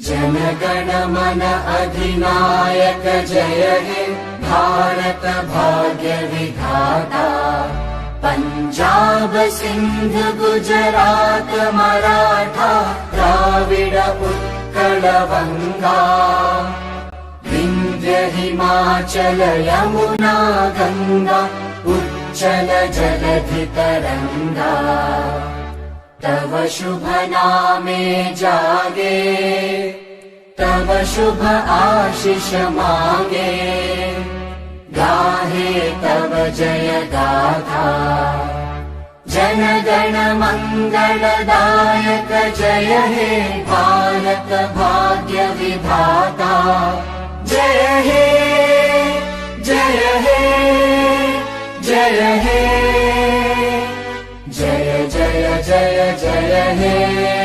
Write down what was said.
जनगण मन अधिनायक जय हे भारत भाग्य विधाता। पंजाब सिंध गुजरात मराठा द्राविड उत्कल बंगा। विंध्य हिमाचल यमुना गंगा उच्चल जलधि तरंगा। तव शुभ नामे जागे तव शुभ आशीष मांगे। गाहे तव जय गाथा जन गण मंगलदायक जय हे भारत भाग्य विधाता। जय हे जय हे जय हे जय जय जय जय हे।